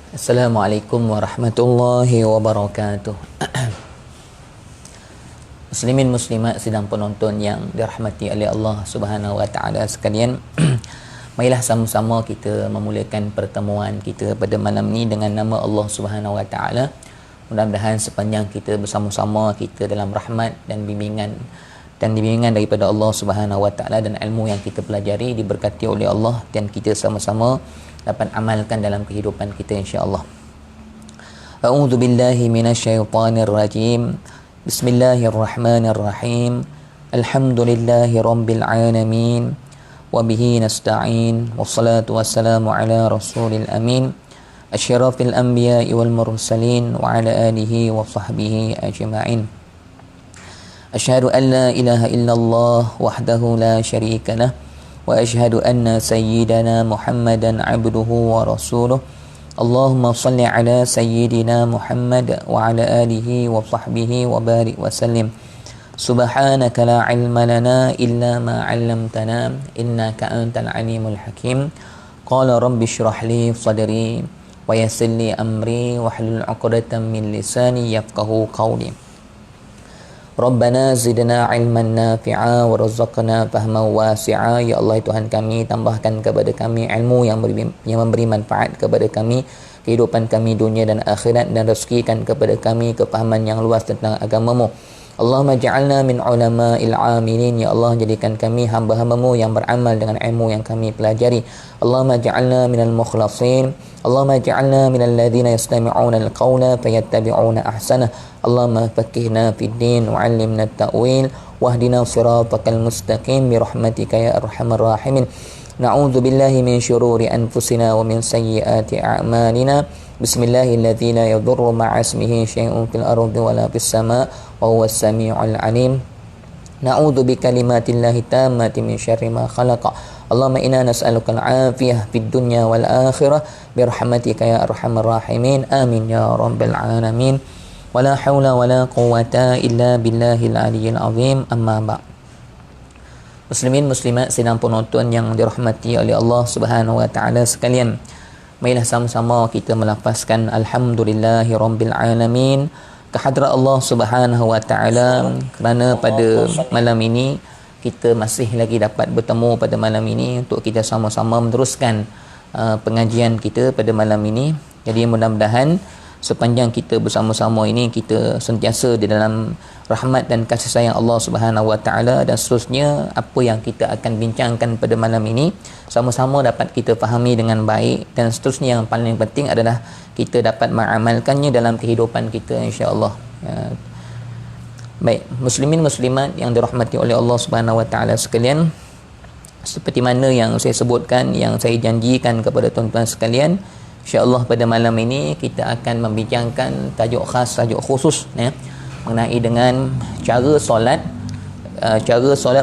Assalamualaikum warahmatullahi wabarakatuh. Muslimin muslimat sidang penonton yang dirahmati oleh Allah Subhanahu wa taala sekalian. Marilah sama-sama kita memulakan pertemuan kita pada malam ini dengan nama Allah Subhanahu wa taala. Mudah-mudahan sepanjang kita bersama-sama kita dalam rahmat dan bimbingan daripada Allah Subhanahu wa taala, dan ilmu yang kita pelajari diberkati oleh Allah dan kita sama-sama dapat amalkan dalam kehidupan kita insya-Allah. A'udzu billahi minasyaitonir rajim. Bismillahirrahmanirrahim. Alhamdulillahi rabbil alamin wa bihi nasta'in wassalatu wassalamu ala rasulil amin asyrafil anbiya'i wal mursalin wa ala alihi wa sahbihi ajma'in. Asyhadu an la ilaha illallah wahdahu la syarika lah wa asyhadu anna sayyidana Muhammadan abduhu wa rasuluh. Allahumma salli ala sayyidina Muhammad wa ala alihi wa sahbihi wa barik wa sallim. Subhanaka la ilma lana illa ma 'allamtana innaka antal alimul hakim. Qala rabbi shrah li sadri wa yassir li amri wahlul 'uqdatam min lisani yafqahu qawli. Rabbana zidna ilman nafi'a warzuqna fahman wasi'a. Ya Allah Tuhan kami, tambahkan kepada kami ilmu yang memberi manfaat kepada kami, kehidupan kami dunia dan akhirat, dan rezekikan kepada kami kefahaman yang luas tentang agama-Mu. Allahumma ja'alna min ulama'il amilin. Ya Allah, jadikan kami hamba-hamba-Mu yang beramal dengan ilmu yang kami pelajari. Allahumma ja'alna minal mukhlasin. Allahumma ja'alna minal ladzina yastami'una al-qawla fayattabi'una ahsanah. Allahumma faqqihna fid din wa 'allimna at-ta'wil wahdina siratal mustaqim bi rahmatika ya arhamar rahimin. Na'udzu billahi min syururi anfusina wa min sayyiati a'malina. Bismillahilladzi la yadurru ma'a ismihi syai'un fil ardi wa la fis sama' wa huwas sami'ul 'alim. Na'udzu bi kalimatillahi tammati min syarri ma khalaqa. Allahumma inna nas'aluka al-'afiyah fid dunya wal akhirah bi rahmatika ya arhamar rahimin. Amin ya rabbal alamin. Wala haula wala quwwata illa billahil aliyyil azim. Amma ba'd. Muslimin muslimat sidang penonton yang dirahmati oleh Allah Subhanahu wa taala sekalian, marilah sama-sama kita melafazkan alhamdulillahi rabbil alamin kehadrat Allah Subhanahu wa taala, kerana pada malam ini kita masih lagi dapat bertemu pada malam ini untuk kita sama-sama meneruskan pengajian kita pada malam ini. Jadi mudah-mudahan sepanjang kita bersama-sama ini kita sentiasa di dalam rahmat dan kasih sayang Allah Subhanahu wa taala, dan seterusnya apa yang kita akan bincangkan pada malam ini sama-sama dapat kita fahami dengan baik, dan seterusnya yang paling penting adalah kita dapat mengamalkannya dalam kehidupan kita insya-Allah. Baik, muslimin muslimat yang dirahmati oleh Allah Subhanahu wa taala sekalian, seperti mana yang saya sebutkan, yang saya janjikan kepada tuan-tuan sekalian, insya-Allah pada malam ini kita akan membincangkan tajuk khas, tajuk khusus mengenai dengan cara solat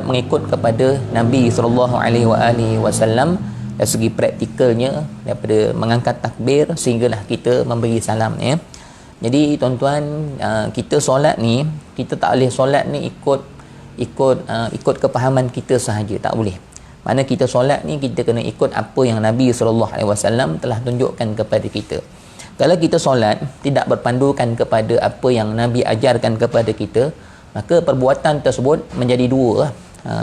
mengikut kepada Nabi sallallahu alaihi wasallam dari segi praktikalnya, daripada mengangkat takbir sehinggalah kita memberi salam Jadi tuan-tuan, kita solat ni, kita tak boleh solat ni ikut kepahaman kita sahaja, tak boleh. Mana kita solat ni kita kena ikut apa yang Nabi SAW telah tunjukkan kepada kita. Kalau kita solat tidak berpandukan kepada apa yang Nabi ajarkan kepada kita, maka perbuatan tersebut menjadi dua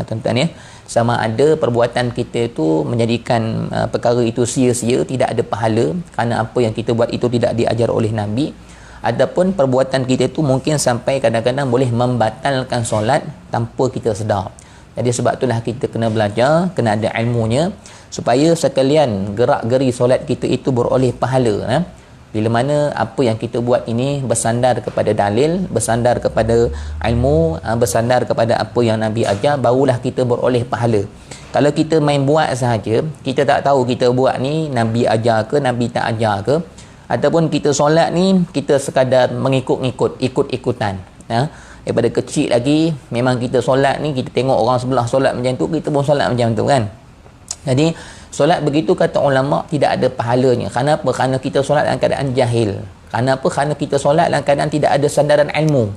tuan-tuan Sama ada perbuatan kita itu menjadikan perkara itu sia-sia, tidak ada pahala kerana apa yang kita buat itu tidak diajar oleh Nabi, ataupun perbuatan kita itu mungkin sampai kadang-kadang boleh membatalkan solat tanpa kita sedar. Jadi sebab itulah kita kena belajar, kena ada ilmunya, supaya sekalian gerak-geri solat kita itu beroleh pahala. Bila mana apa yang kita buat ini bersandar kepada dalil, bersandar kepada ilmu, bersandar kepada apa yang Nabi ajar, barulah kita beroleh pahala. Kalau kita main buat sahaja, kita tak tahu kita buat ni Nabi ajar ke, Nabi tak ajar ke, ataupun kita solat ni kita sekadar ikut-ikutan. Daripada kecil lagi memang kita solat ni, kita tengok orang sebelah solat macam tu, kita pun solat macam tu kan. Jadi solat begitu kata ulama tidak ada pahalanya. Kenapa? Kerana kita solat dalam keadaan jahil. Kenapa? Kerana kita solat dalam keadaan tidak ada sandaran ilmu.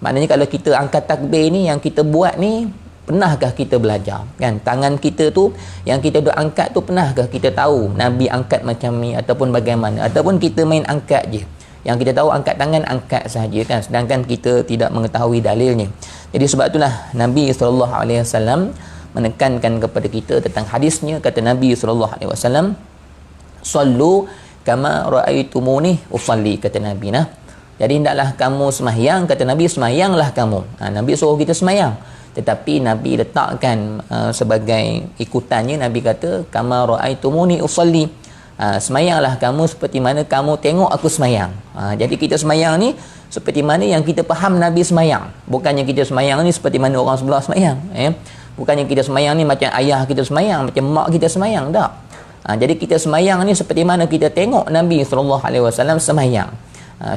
Maknanya kalau kita angkat takbir ni, yang kita buat ni Pernahkah kita belajar? Kan tangan kita tu yang kita duk angkat tu, pernahkah kita tahu Nabi angkat macam ni ataupun bagaimana? Ataupun kita main angkat je. Yang kita tahu angkat tangan, angkat sahaja kan, sedangkan kita tidak mengetahui dalilnya. Jadi sebab itulah Nabi SAW menekankan kepada kita tentang hadisnya. Kata Nabi SAW, sallu kama ra'aitumuni usalli, kata Nabi nah. Jadi hendaklah kamu sembahyang, kata Nabi, sembahyanglah kamu. Nabi suruh kita sembahyang, tetapi Nabi letakkan sebagai ikutannya, Nabi kata kama ra'aitumuni usalli, sembahyanglah kamu seperti mana kamu tengok aku sembahyang. Jadi kita sembahyang ni seperti mana yang kita faham Nabi sembahyang. Bukannya kita sembahyang ni seperti mana orang sebelah sembahyang. Bukannya kita sembahyang ni macam ayah kita sembahyang, macam mak kita sembahyang, tak. Jadi kita sembahyang ni seperti mana kita tengok Nabi SAW sembahyang.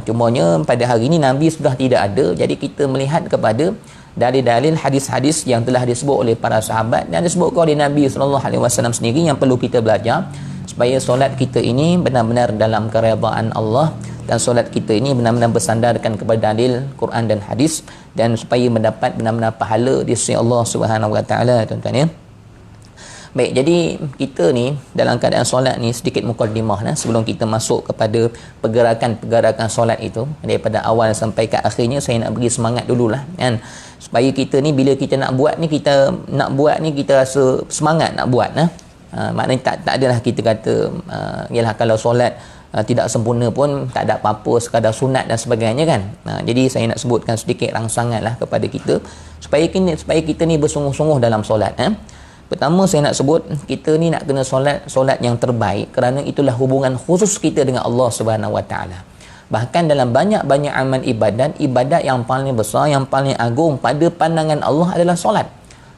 Cumanya pada hari ini Nabi sudah tidak ada. Jadi kita melihat kepada dalil-dalil hadis-hadis yang telah disebut oleh para sahabat dan disebutkan oleh Nabi SAW sendiri yang perlu kita belajar, supaya solat kita ini benar-benar dalam keredaan Allah, dan solat kita ini benar-benar bersandarkan kepada dalil Quran dan hadis, dan supaya mendapat benar-benar pahala di sisi Allah Subhanahu Wa Taala, tuan-tuan ya. Baik, jadi kita ni dalam keadaan solat ni sedikit mukadimah sebelum kita masuk kepada pergerakan-pergerakan solat itu daripada awal sampai ke akhirnya. Saya nak bagi semangat dululah kan, supaya kita ni bila kita nak buat ni, kita rasa semangat nak buat maknanya tak adalah kita kata ialah kalau solat tidak sempurna pun tak ada apa-apa, sekadar sunat dan sebagainya kan. Jadi saya nak sebutkan sedikit rangsanganlah kepada kita supaya kita ni bersungguh-sungguh dalam solat. Pertama saya nak sebut, kita ni nak kena solat yang terbaik, kerana itulah hubungan khusus kita dengan Allah Subhanahu Wa Taala. Bahkan dalam banyak-banyak amal ibadat yang paling besar, yang paling agung pada pandangan Allah adalah solat.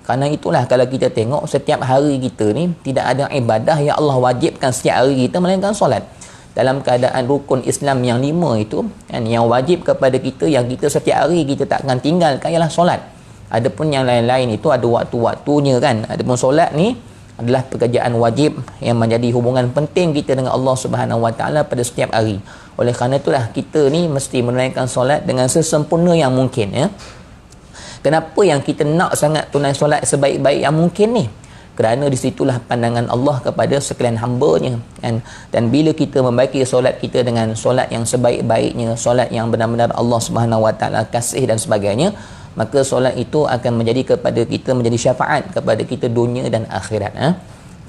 Kerana itulah kalau kita tengok setiap hari kita ni tidak ada ibadah yang Allah wajibkan setiap hari kita melainkan solat. Dalam keadaan rukun Islam yang 5 itu kan, yang wajib kepada kita, yang kita setiap hari kita tak akan tinggalkan ialah solat. Adapun yang lain-lain itu ada waktu-waktunya kan. Adapun solat ni adalah pekerjaan wajib yang menjadi hubungan penting kita dengan Allah Subhanahu Wa Taala pada setiap hari. Oleh kerana itulah kita ni mesti menunaikan solat dengan sesempurna yang mungkin ya. Kenapa yang kita nak sangat tunai solat sebaik-baik yang mungkin ni? Kerana disitulah pandangan Allah kepada sekalian hamba-Nya kan? Dan bila kita membaiki solat kita dengan solat yang sebaik-baiknya, solat yang benar-benar Allah Subhanahu Wa Taala kasih dan sebagainya, maka solat itu akan menjadi kepada kita, menjadi syafaat kepada kita dunia dan akhirat.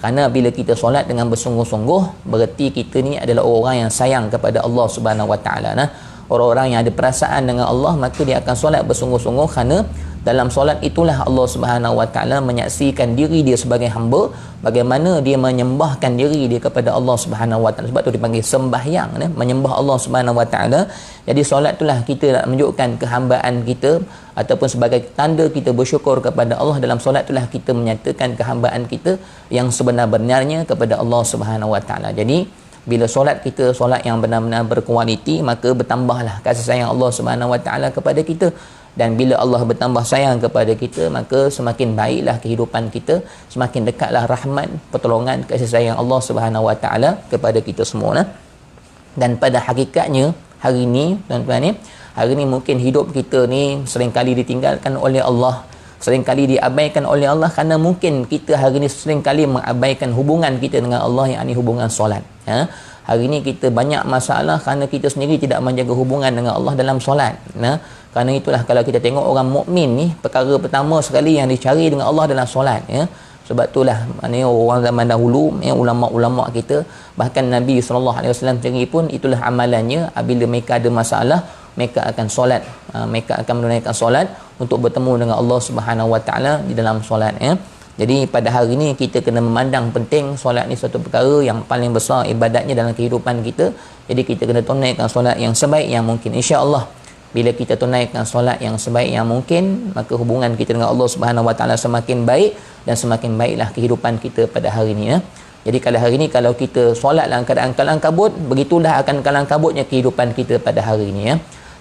Kerana bila kita solat dengan bersungguh-sungguh, bererti kita ni adalah orang yang sayang kepada Allah Subhanahu Wa Taala. Orang-orang yang ada perasaan dengan Allah, maka dia akan solat bersungguh-sungguh, kerana dalam solat itulah Allah Subhanahu Wa Taala menyaksikan diri dia sebagai hamba, bagaimana dia menyembahkan diri dia kepada Allah Subhanahu Wa Taala. Sebab tu dipanggil sembahyang, menyembah Allah Subhanahu Wa Taala. Jadi solat itulah kita nak menunjukkan kehambaan kita, ataupun sebagai tanda kita bersyukur kepada Allah. Dalam solat itulah kita menyatakan kehambaan kita yang sebenar-benarnya kepada Allah Subhanahu Wa Taala. Jadi bila solat kita solat yang benar-benar berkualiti, maka bertambahlah kasih sayang Allah Subhanahu Wa Taala kepada kita. Dan bila Allah bertambah sayang kepada kita, maka semakin baiklah kehidupan kita, semakin dekatlah rahmat, pertolongan, kasih sayang Allah Subhanahu Wa Taala kepada kita semua. Dan pada hakikatnya hari ni tuan-tuan hari ni mungkin hidup kita ni seringkali ditinggalkan oleh Allah, seringkali diabaikan oleh Allah, kerana mungkin kita hari ni seringkali mengabaikan hubungan kita dengan Allah, yang ini hubungan solat. Hari ni kita banyak masalah kerana kita sendiri tidak menjaga hubungan dengan Allah dalam solat. Kerana itulah kalau kita tengok orang mukmin ni, perkara pertama sekali yang dicari dengan Allah dalam solat Sebab itulah orang zaman dahulu, ulama-ulama kita, bahkan Nabi SAW sendiri pun itulah amalannya. Apabila mereka ada masalah, mereka akan solat, mereka akan menunaikan solat untuk bertemu dengan Allah Subhanahu Wa Taala di dalam solat. Jadi pada hari ini kita kena memandang penting solat ni satu perkara yang paling besar ibadatnya dalam kehidupan kita. Jadi kita kena tunaikan solat yang sebaik yang mungkin. InsyaAllah bila kita tunaikan solat yang sebaik yang mungkin, maka hubungan kita dengan Allah Subhanahu Wa Taala semakin baik, dan semakin baiklah kehidupan kita pada hari ini. Jadi kalau hari ini kalau kita solat dalam keadaan kalang kabut, begitulah akan kalang kabutnya kehidupan kita pada hari ini.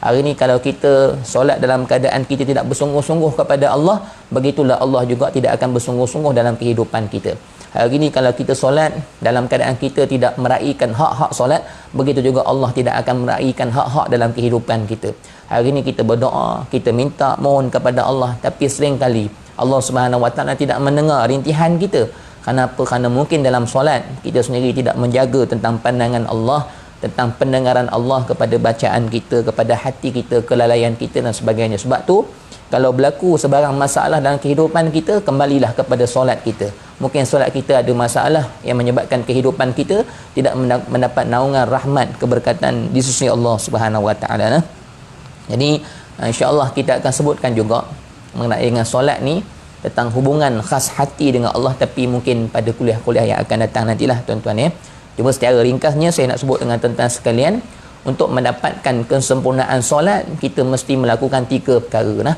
Hari ini kalau kita solat dalam keadaan kita tidak bersungguh-sungguh kepada Allah, begitulah Allah juga tidak akan bersungguh-sungguh dalam kehidupan kita. Hari ini kalau kita solat dalam keadaan kita tidak meraihkan hak-hak solat, begitu juga Allah tidak akan meraihkan hak-hak dalam kehidupan kita. Hari ini kita berdoa, kita minta, mohon kepada Allah, tapi seringkali Allah Subhanahu Wa Taala tidak mendengar rintihan kita. Kenapa? Kerana mungkin dalam solat kita sendiri tidak menjaga tentang pandangan Allah, tentang pendengaran Allah kepada bacaan kita, kepada hati kita, kelalaian kita dan sebagainya. Sebab tu kalau berlaku sebarang masalah dalam kehidupan kita, kembalilah kepada solat kita. Mungkin solat kita ada masalah yang menyebabkan kehidupan kita tidak mendapat naungan rahmat, keberkatan di sisi Allah Subhanahu Wa Taala. Jadi insya-Allah kita akan sebutkan juga mengenai dengan solat ni tentang hubungan khas hati dengan Allah, tapi mungkin pada kuliah-kuliah yang akan datang nantilah tuan-tuan ya. Cuma secara ringkasnya saya nak sebut dengan tuan-tuan sekalian, untuk mendapatkan kesempurnaan solat kita mesti melakukan 3 perkara nah.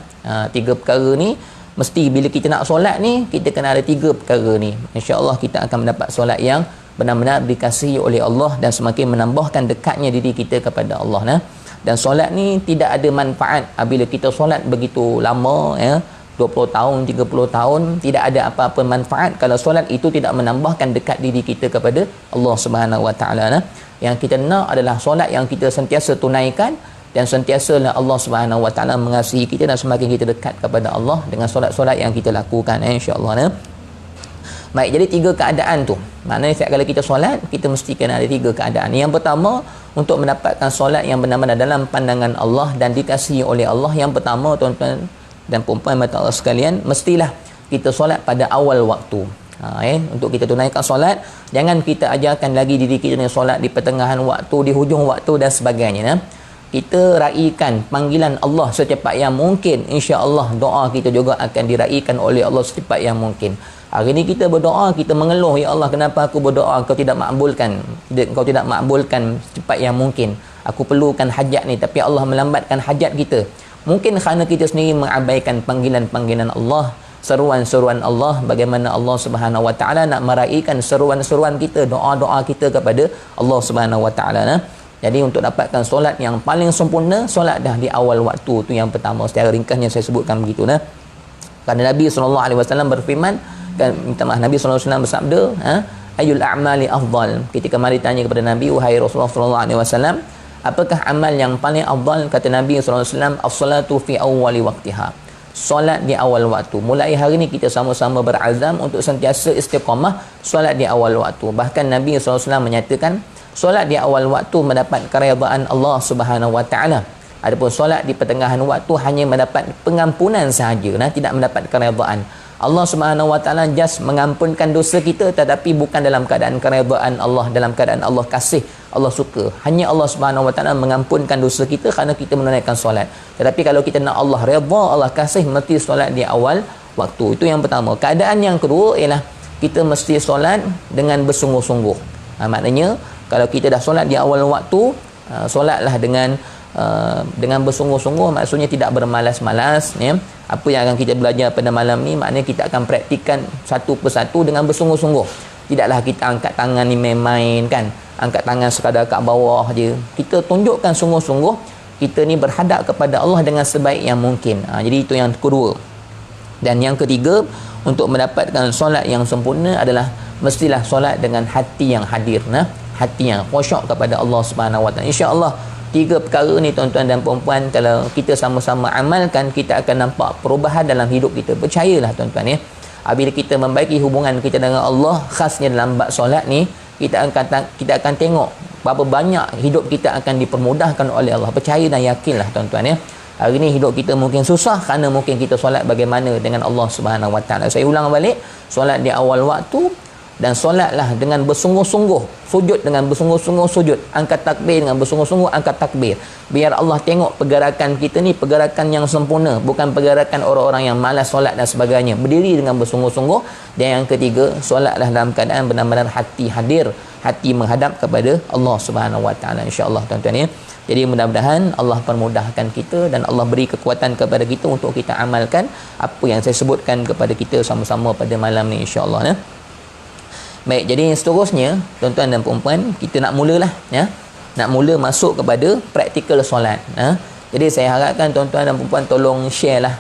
3 perkara ni mesti bila kita nak solat ni kita kena ada 3 perkara ni. Insya-Allah kita akan mendapat solat yang benar-benar dikasihi oleh Allah dan semakin menambahkan dekatnya diri kita kepada Allah nah. Dan solat ni tidak ada manfaat bila kita solat begitu lama ya, 20 tahun, 30 tahun, tidak ada apa-apa manfaat kalau solat itu tidak menambahkan dekat diri kita kepada Allah Subhanahu Wa Taala nah. Yang kita nak adalah solat yang kita sentiasa tunaikan dan sentiasalah Allah Subhanahu Wa Taala mengasihi kita dan semakin kita dekat kepada Allah dengan solat-solat yang kita lakukan insya-Allah nah. Baik, jadi 3 keadaan tu. Maknanya setiap kali kita solat kita mesti kena ada 3 keadaan. Yang pertama, untuk mendapatkan solat yang benar-benar dalam pandangan Allah dan dikasihi oleh Allah, yang pertama tuan-tuan dan perempuan mata Allah sekalian, mestilah kita solat pada awal waktu. Untuk kita tunaikan solat, jangan kita ajarkan lagi diri kita ni solat di pertengahan waktu, di hujung waktu dan sebagainya. Kita raikan panggilan Allah secepat yang mungkin. Insya-Allah doa kita juga akan diraikan oleh Allah secepat yang mungkin. Hari ni kita berdoa, kita mengeluh, ya Allah kenapa aku berdoa kau tidak makbulkan, kau tidak makbulkan secepat yang mungkin, aku perlukan hajat ni tapi Allah melambatkan hajat kita. Mungkin kerana kita sendiri mengabaikan panggilan-panggilan Allah, seruan-seruan Allah, bagaimana Allah Subhanahu Wa Taala nak meraihkan seruan-seruan kita, doa-doa kita kepada Allah Subhanahu Wa Taala nah. Jadi untuk dapatkan solat yang paling sempurna, solat dah di awal waktu, tu yang pertama. Secara ringkasnya saya sebutkan begitu nah. Kerana Nabi SAW berfirman, kan, minta maaf, Nabi SAW bersabda, ayul a'mali afdal. Ketika mari tanya kepada Nabi, wahai Rasulullah SAW, apakah amal yang paling afdal? Kata Nabi SAW, as-salatu fi awwali waqtiha. Solat di awal waktu. Mulai hari ni kita sama-sama berazam untuk sentiasa istiqamah solat di awal waktu. Bahkan Nabi SAW menyatakan, solat di awal waktu mendapat keredaan Allah Subhanahu Wa Taala. Adapun solat di pertengahan waktu hanya mendapat pengampunan sahaja, tidak mendapat keredaan. Allah Subhanahu Wa Taala just mengampunkan dosa kita, tetapi bukan dalam keadaan keredaan Allah, dalam keadaan Allah kasih, Allah suka. Hanya Allah Subhanahu Wa Taala mengampunkan dosa kita kerana kita menunaikan solat. Tetapi kalau kita nak Allah redha, Allah kasih, mesti solat di awal waktu. Itu yang pertama. Keadaan yang kedua ialah kita mesti solat dengan bersungguh-sungguh. Maknanya kalau kita dah solat di awal waktu, solatlah dengan bersungguh-sungguh, maksudnya tidak bermalas-malas ya. Apa yang akan kita belajar pada malam ni, maknanya kita akan praktikkan satu persatu dengan bersungguh-sungguh. Tidaklah kita angkat tangan ni main-main kan, angkat tangan sekadar kat bawah je. Kita tunjukkan sungguh-sungguh kita ni berhadap kepada Allah dengan sebaik yang mungkin. Jadi itu yang kedua. Dan yang ketiga, untuk mendapatkan solat yang sempurna adalah mestilah solat dengan hati yang hadir hati yang khusyuk kepada Allah Subhanahu Wa Taala. Insya-Allah 3 perkara ni tuan-tuan dan puan-puan, kalau kita sama-sama amalkan, kita akan nampak perubahan dalam hidup kita. Percayalah tuan-tuan ya. Bila kita membaiki hubungan kita dengan Allah, khasnya dalam bab solat ni, kita akan tengok berapa banyak hidup kita akan dipermudahkan oleh Allah. Percaya dan yakinlah tuan-tuan ya. Hari ni hidup kita mungkin susah kerana mungkin kita solat bagaimana dengan Allah Subhanahu Wa Taala. Saya ulang balik, solat di awal waktu, dan solatlah dengan bersungguh-sungguh, sujud dengan bersungguh-sungguh sujud, angkat takbir dengan bersungguh-sungguh angkat takbir. Biar Allah tengok pergerakan kita ni pergerakan yang sempurna, bukan pergerakan orang-orang yang malas solat dan sebagainya. Berdiri dengan bersungguh-sungguh. Dan yang ketiga, solatlah dalam keadaan benar-benar hati hadir, hati menghadap kepada Allah Subhanahu Wa Taala, insya-Allah tuan-tuan ya. Jadi mudah-mudahan Allah permudahkan kita dan Allah beri kekuatan kepada kita untuk kita amalkan apa yang saya sebutkan kepada kita sama-sama pada malam ni, insya-Allah ya. Baik, jadi seterusnya tuan-tuan dan puan-puan, kita nak mulalah ya. Nak mula masuk kepada praktikal solat. Jadi saya harapkan tuan-tuan dan puan-puan tolong share lah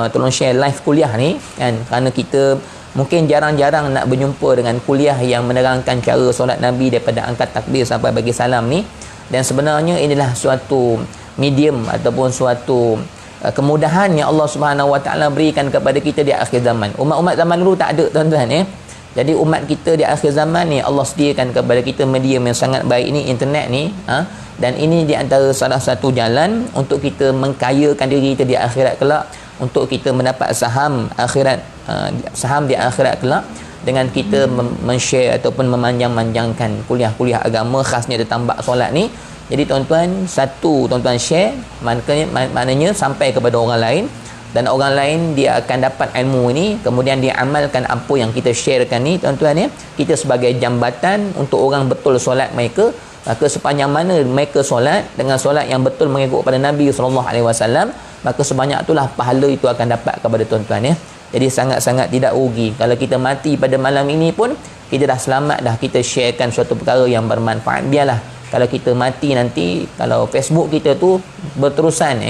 tolong share live kuliah ni kan, kerana kita mungkin jarang-jarang nak berjumpa dengan kuliah yang menerangkan cara solat Nabi daripada angkat takbir sampai bagi salam ni. Dan sebenarnya inilah suatu medium ataupun suatu kemudahan yang Allah Subhanahu Wa Taala berikan kepada kita di akhir zaman. Umat-umat zaman dulu tak ada, tuan-tuan. Jadi umat kita di akhir zaman ni Allah sediakan kepada kita medium yang sangat baik ni, internet ni, dan ini di antara salah satu jalan untuk kita mengkayakan diri kita di akhirat kelak, untuk kita mendapat saham akhirat, saham di akhirat kelak, dengan kita men-share ataupun memanjang-manjangkan kuliah-kuliah agama khasnya tentang bab solat ni. Jadi tuan-tuan, satu tuan-tuan share, maknanya sampai kepada orang lain, dan orang lain dia akan dapat ilmu ini, kemudian dia amalkan apa yang kita sharekan ni, tuan-tuan. Kita sebagai jambatan untuk orang betul solat mereka, maka sepanjang mana mereka solat dengan solat yang betul mengikut pada Nabi SAW, maka sebanyak itulah pahala itu akan dapat kepada tuan-tuan. Jadi sangat-sangat tidak rugi kalau kita mati pada malam ini pun kita dah selamat dah, kita sharekan suatu perkara yang bermanfaat. Biarlah kalau kita mati nanti, kalau Facebook kita tu berterusan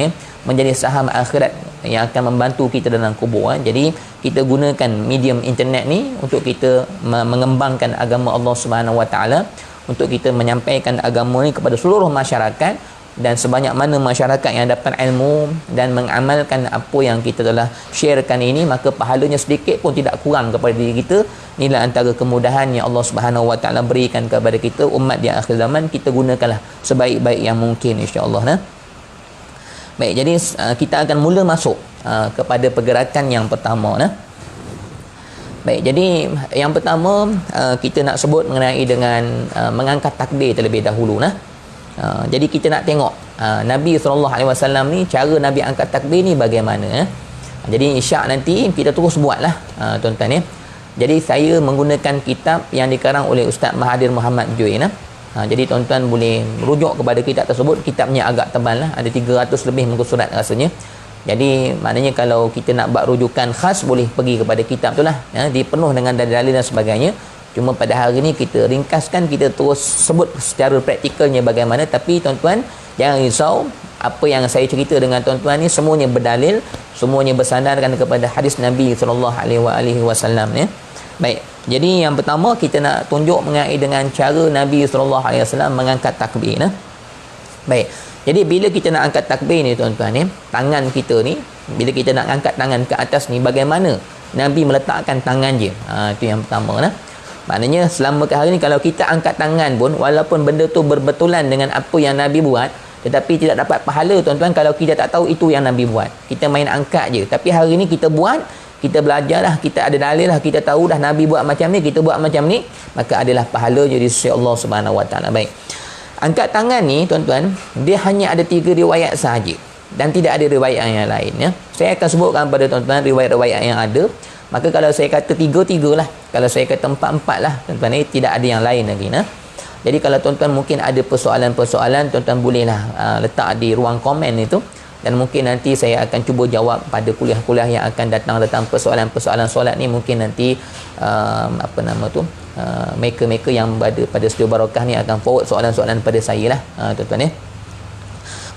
menjadi saham akhirat yang akan membantu kita dalam kubur. Jadi kita gunakan medium internet ni untuk kita mengembangkan agama Allah Subhanahu Wa Taala, untuk kita menyampaikan agama ni kepada seluruh masyarakat. Dan sebanyak mana masyarakat yang dapat ilmu dan mengamalkan apa yang kita telah sharekan ini, maka pahalanya sedikit pun tidak kurang kepada diri kita. Inilah antara kemudahan yang Allah Subhanahu Wa Taala berikan kepada kita umat di akhir zaman. Kita gunakanlah sebaik-baik yang mungkin, insya-Allah. Baik, jadi kita akan mula masuk kepada pergerakan yang pertama. Baik, jadi yang pertama kita nak sebut mengenai dengan mengangkat takbir terlebih dahulu. Jadi kita nak tengok Nabi SAW ni, cara Nabi angkat takbir ni bagaimana. Jadi isyak nanti kita terus buatlah, tuan-tuan. Jadi saya menggunakan kitab yang dikarang oleh Ustaz Mahathir Mohamad Join. Jadi tuan-tuan boleh merujuk kepada kitab tersebut. Kitabnya agak tebal lah, ada 300 lebih muka surat rasanya. Jadi maknanya kalau kita nak buat rujukan khas, boleh pergi kepada kitab tu lah. Dia penuh dengan dalil-dalil dan sebagainya. Cuma pada hari ni kita ringkaskan, kita terus sebut secara praktikalnya bagaimana. Tapi tuan-tuan jangan risau, apa yang saya cerita dengan tuan-tuan ni semuanya berdalil, semuanya bersandarkan kepada hadis Nabi SAW. Baik, jadi yang pertama kita nak tunjuk mengenai dengan cara Nabi SAW mengangkat takbir. Baik, jadi bila kita nak angkat takbir ni tuan-tuan, tangan kita ni, bila kita nak angkat tangan ke atas ni, bagaimana Nabi meletakkan tangan je. Itu yang pertama. Maknanya selama ke hari ni kalau kita angkat tangan pun, walaupun benda tu berbetulan dengan apa yang Nabi buat, tetapi tidak dapat pahala tuan-tuan kalau kita tak tahu itu yang Nabi buat. Kita main angkat je. Tapi hari ni kita buat, kita belajar lah, kita ada dalil lah, kita tahu dah Nabi buat macam ni, kita buat macam ni, maka adalah pahala jadi sisi Allah Subhanahu Wa Taala. Baik, angkat tangan ni tuan-tuan, dia hanya ada 3 riwayat sahaja dan tidak ada riwayat yang lain. Saya akan sebutkan pada tuan-tuan riwayat-riwayat yang ada. Maka kalau saya kata 3 lah, kalau saya kata 4 lah, tuan-tuan, tidak ada yang lain lagi. Jadi kalau tuan-tuan mungkin ada persoalan-persoalan, tuan-tuan bolehlah letak di ruang komen itu, dan mungkin nanti saya akan cuba jawab pada kuliah-kuliah yang akan datang tentang persoalan-persoalan solat ni. Mungkin nanti maker-maker yang berada pada Studio Barakah ni akan forward soalan-soalan pada saya lah, tuan-tuan.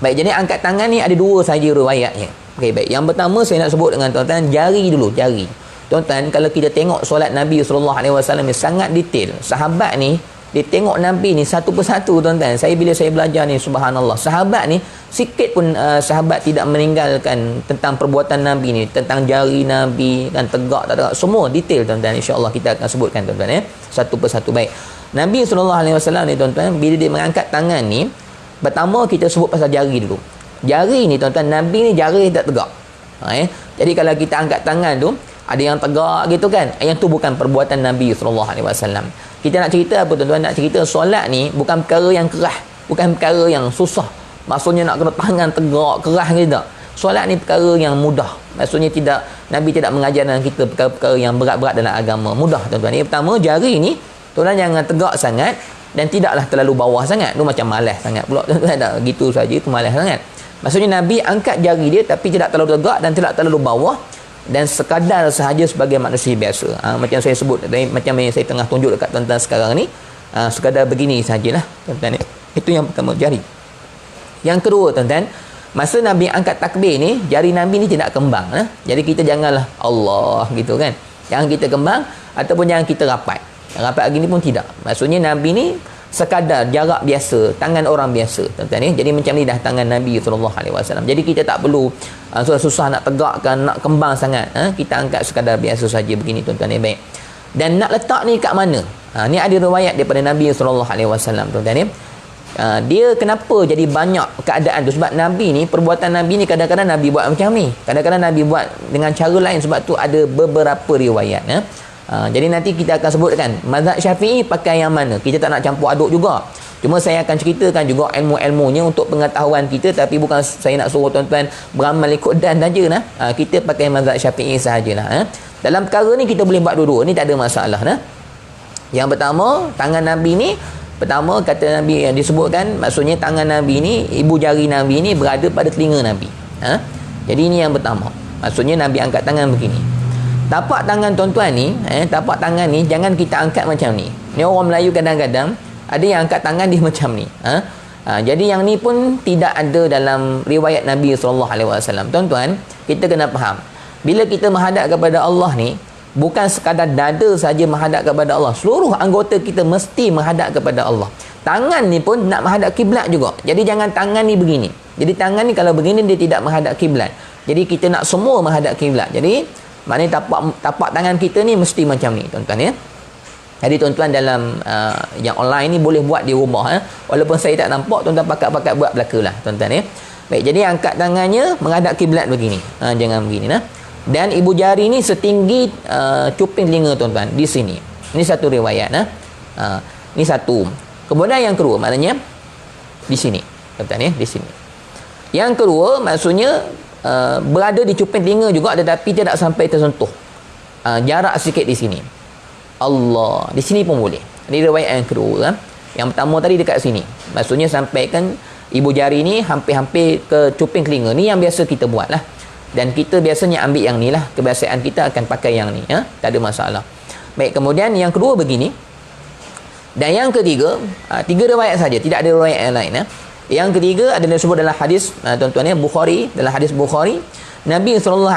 Baik, jadi angkat tangan ni ada 2 saja riwayatnya. Okey, baik. Yang pertama saya nak sebut dengan tuan-tuan, jari dulu, jari. Tuan-tuan, kalau kita tengok solat Nabi SAW ni sangat detail. Sahabat ni, dia tengok Nabi ni satu persatu, tuan-tuan. Bila saya belajar ni, subhanallah, sahabat ni sikit pun sahabat tidak meninggalkan tentang perbuatan Nabi ni, tentang jari Nabi kan, tegak tak tegak, semua detail, tuan-tuan. InsyaAllah kita akan sebutkan, tuan-tuan, satu persatu. Baik, Nabi SAW ni tuan-tuan, bila dia mengangkat tangan ni, pertama kita sebut pasal jari dulu. Jari ni tuan-tuan, Nabi ni jari tak tegak. Jadi kalau kita angkat tangan tu, ada yang tegak gitu kan, yang tu bukan perbuatan Nabi SAW. Kita nak cerita apa tuan-tuan? Nak cerita solat ni bukan perkara yang kerah, bukan perkara yang susah. Maksudnya nak kena tangan tegak, kerah gitu. Solat ni perkara yang mudah. Maksudnya tidak, Nabi tidak mengajarkan kita perkara-perkara yang berat-berat dalam agama. Mudah, tuan-tuan. Yang pertama, jari ni tuan-tuan jangan tegak sangat dan tidaklah terlalu bawah sangat. Tu macam malas sangat pula, tuan-tuan. Tak gitu saja, tu malas sangat. Maksudnya Nabi angkat jari dia tapi tidak terlalu tegak dan tidak terlalu bawah, dan sekadar sahaja sebagai manusia biasa. Macam saya sebut, macam yang saya tengah tunjuk dekat tuan-tuan sekarang ni, sekadar begini sajalah, tuan-tuan. Itu yang pertama, jari. Yang kedua, tuan-tuan, masa Nabi angkat takbir ni, jari Nabi ni tidak kembang. Jadi kita janganlah Allah gitu kan, jangan kita kembang ataupun jangan kita rapat. Rapat gini pun tidak. Maksudnya Nabi ni sekadar jarak biasa, tangan orang biasa, tuan-tuan ya. Jadi macam ni dah tangan Nabi SAW. Jadi kita tak perlu susah nak tegakkan, nak kembang sangat. Kita angkat sekadar biasa saja begini, tuan-tuan ya. Baik. Dan nak letak ni kat mana? Ni ada riwayat daripada Nabi SAW, tuan-tuan ya. Dia kenapa jadi banyak keadaan tu? Sebab Nabi ni, perbuatan Nabi ni kadang-kadang Nabi buat macam ni, kadang-kadang Nabi buat dengan cara lain. Sebab tu ada beberapa riwayat ya. Jadi nanti kita akan sebutkan mazhab Syafi'i pakai yang mana. Kita tak nak campur aduk juga, cuma saya akan ceritakan juga ilmu-ilmunya untuk pengetahuan kita. Tapi bukan saya nak suruh tuan-tuan beramal ikut dan saja nah. Kita pakai mazhab Syafi'i sahajalah. Dalam perkara ni kita boleh buat dua-dua, ni tak ada masalah nah. Yang pertama, tangan Nabi ni, pertama kata Nabi yang disebutkan, maksudnya tangan Nabi ni, ibu jari Nabi ni berada pada telinga Nabi. Jadi ini yang pertama, maksudnya Nabi angkat tangan begini. Tapak tangan tuan-tuan ni, tapak tangan ni jangan kita angkat macam ni. Ni orang Melayu kadang-kadang ada yang angkat tangan dia macam ni. Jadi yang ni pun tidak ada dalam riwayat Nabi SAW. Tuan-tuan, kita kena faham, bila kita menghadap kepada Allah ni, bukan sekadar dada saja menghadap kepada Allah, seluruh anggota kita mesti menghadap kepada Allah. Tangan ni pun nak menghadap kiblat juga. Jadi jangan tangan ni begini. Jadi tangan ni kalau begini dia tidak menghadap kiblat. Jadi kita nak semua menghadap kiblat. Jadi maknanya tapak tangan kita ni mesti macam ni, tuan-tuan ya. Jadi tuan-tuan dalam yang online ni boleh buat di rumah walaupun saya tak nampak, tuan-tuan pakat-pakat buat belakalah, tuan-tuan ya. Baik, jadi angkat tangannya menghadap kiblat begini. Jangan begini nah. Dan ibu jari ni setinggi cuping telinga, tuan-tuan, di sini. Ini satu riwayat nah. Ini satu. Kemudian yang kedua maknanya di sini, tuan-tuan ya, di sini. Yang kedua maksudnya berada di cuping telinga juga, tetapi tidak sampai tersentuh. Jarak sikit di sini. Allah, di sini pun boleh. Ini riwayat yang kedua. Yang pertama tadi dekat sini, maksudnya sampaikan ibu jari ni hampir-hampir ke cuping telinga. Ni yang biasa kita buat lah. Dan kita biasanya ambil yang ni lah. Kebiasaan kita akan pakai yang ni ya? Tak ada masalah. Baik, kemudian yang kedua begini. Dan yang ketiga, tiga riwayat saja, tidak ada riwayat yang lain. Yang ketiga adalah disebut dalam hadis, tuan-tuan ya, Bukhari, dalam hadis Bukhari, Nabi SAW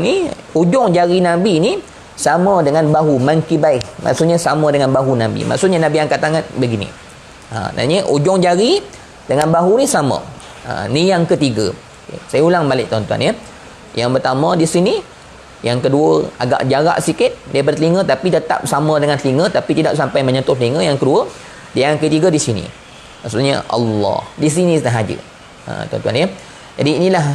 ni, ujung jari Nabi ni sama dengan bahu, mankibai, maksudnya sama dengan bahu Nabi. Maksudnya Nabi angkat tangan begini. Maksudnya ujung jari dengan bahu ni sama. Ni yang ketiga. Saya ulang balik, tuan-tuan ya. Yang pertama di sini, yang kedua agak jarak sikit daripada telinga tapi tetap sama dengan telinga tapi tidak sampai menyentuh telinga. Yang kedua, yang ketiga di sini. Maksudnya Allah di sini sahaja, tuan-tuan ya. Jadi inilah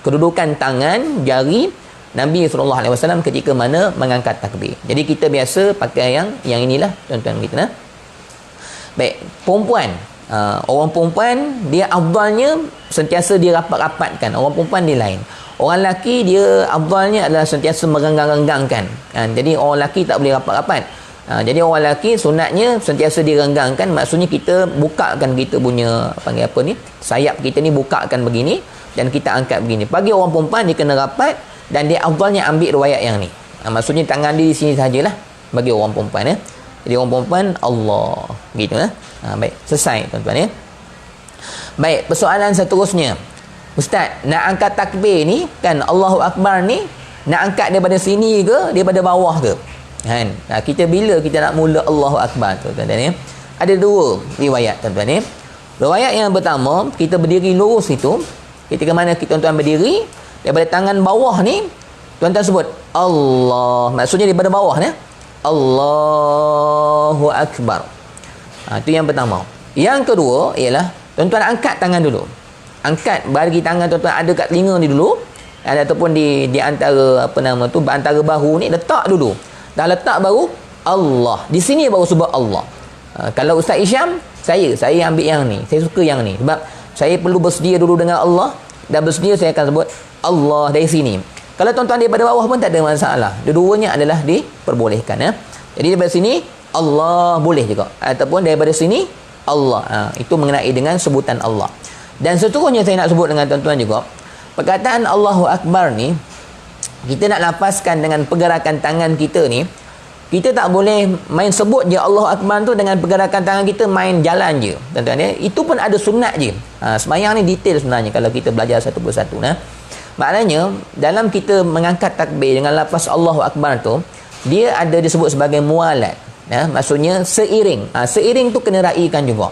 kedudukan tangan jari Nabi SAW ketika mana mengangkat takbir. Jadi kita biasa pakai yang inilah, tuan-tuan kita nah. Baik, perempuan, orang perempuan dia afdalnya sentiasa dia rapat-rapatkan. Orang perempuan dia lain. Orang lelaki dia afdalnya adalah sentiasa merenggang-renggangkan. Jadi orang lelaki tak boleh rapat-rapat. Jadi orang lelaki sunatnya sentiasa direnggangkan, maksudnya kita bukakan kita punya panggil apa ni, sayap kita ni bukakan begini dan kita angkat begini. Bagi orang perempuan dia kena rapat dan dia afdalnya ambil riwayat yang ni. Maksudnya tangan dia di sini sajalah bagi orang perempuan ya. Jadi orang perempuan Allah gitu ya. Baik, selesai tuan-tuan ya. Baik, persoalan seterusnya. Ustaz, nak angkat takbir ni kan, Allahu Akbar ni nak angkat daripada sini ke daripada bawah ke? Kan? Kita bila kita nak mula Allahu Akbar, tuan-tuan ya. Ada dua riwayat, tuan-tuan ya. Riwayat yang pertama, kita berdiri lurus itu. Ketika mana kita tuan-tuan berdiri, daripada tangan bawah ni tuan-tuan sebut Allah, maksudnya daripada bawah ya. Allahu Akbar. Itu yang pertama. Yang kedua ialah tuan-tuan angkat tangan dulu. Angkat, bagi tangan tuan-tuan ada kat telinga ni dulu, ataupun di antara apa nama tu, antara bahu ni, letak dulu. Dah letak baru Allah. Di sini baru sebut Allah. Kalau Ustaz Isyam, saya ambil yang ni. Saya suka yang ni. Sebab saya perlu bersedia dulu dengan Allah. Dan bersedia saya akan sebut Allah dari sini. Kalau tuan-tuan daripada bawah pun tak ada masalah. Dua-duanya adalah diperbolehkan ya. Jadi daripada sini Allah boleh juga. Ataupun daripada sini Allah. Itu mengenai dengan sebutan Allah. Dan seterusnya saya nak sebut dengan tuan-tuan juga, perkataan Allahu Akbar ni, kita nak lapaskan dengan pergerakan tangan kita ni. Kita tak boleh main sebut je Allahu Akbar tu dengan pergerakan tangan kita, main jalan je, tuan-tuan ya. Itu pun ada sunat je. Sembahyang ni detail sebenarnya kalau kita belajar satu persatu nah. Maknanya dalam kita mengangkat takbir dengan lafaz Allahu Akbar tu, dia ada disebut sebagai mualat. Ya, maksudnya seiring. Seiring tu kena raikan juga.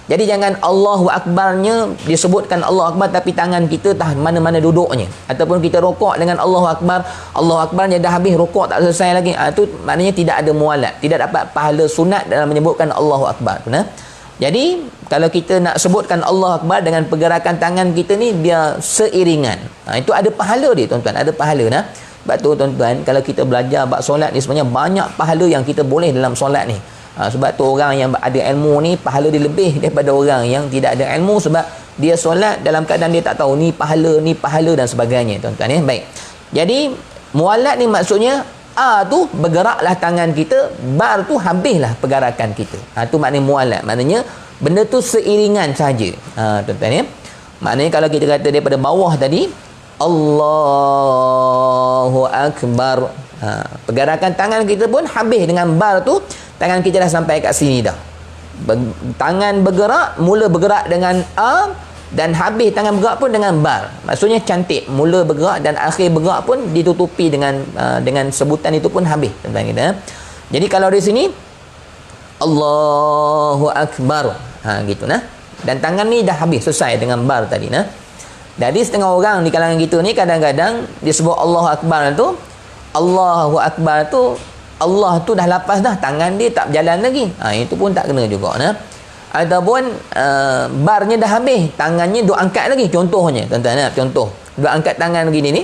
Jadi jangan Allahu Akbarnya disebutkan Allah Akbar tapi tangan kita tak mana-mana duduknya. Ataupun kita rokok dengan Allahu Akbar, Allahu Akbarnya dah habis, rokok tak selesai lagi. Itu maknanya tidak ada mualat, tidak dapat pahala sunat dalam menyebutkan Allahu Akbar. Nah, jadi kalau kita nak sebutkan Allahu Akbar dengan pergerakan tangan kita ni biar seiringan. Itu ada pahala dia tuan-tuan, ada pahala. Nah. Sebab tu tuan-tuan, kalau kita belajar bab solat ni sebenarnya banyak pahala yang kita boleh dalam solat ni. Sebab tu orang yang ada ilmu ni pahala dia lebih daripada orang yang tidak ada ilmu, sebab dia solat dalam keadaan dia tak tahu ni pahala dan sebagainya tuan-tuan ya. Baik. Jadi mualat ni maksudnya tu bergeraklah tangan kita, bar tu habislah pergerakan kita. Tu maknanya mualat. Maknanya benda tu seiringan saja. Tuan-tuan ya. Maknanya kalau kita kata daripada bawah tadi Allahu Akbar, pergerakan tangan kita pun habis dengan bar tu, tangan kita dah sampai kat sini dah. Tangan bergerak, mula bergerak dengan dan habis tangan bergerak pun dengan bar. Maksudnya cantik, mula bergerak dan akhir bergerak pun ditutupi dengan sebutan itu pun habis tuan-tuan kita. Jadi kalau di sini Allahu Akbar, gitu nah. Dan tangan ni dah habis selesai dengan bar tadi nah. Jadi setengah orang di kalangan kita ni kadang-kadang disebut Allahu Akbar tu, Allahu Akbar tu, Allah tu dah lepas dah, tangan dia tak berjalan lagi. Itu pun tak kena juga nah. Ataupun barnya dah habis, tangannya duk angkat lagi. Contohnya tuan-tuan, contoh duk angkat tangan begini ni,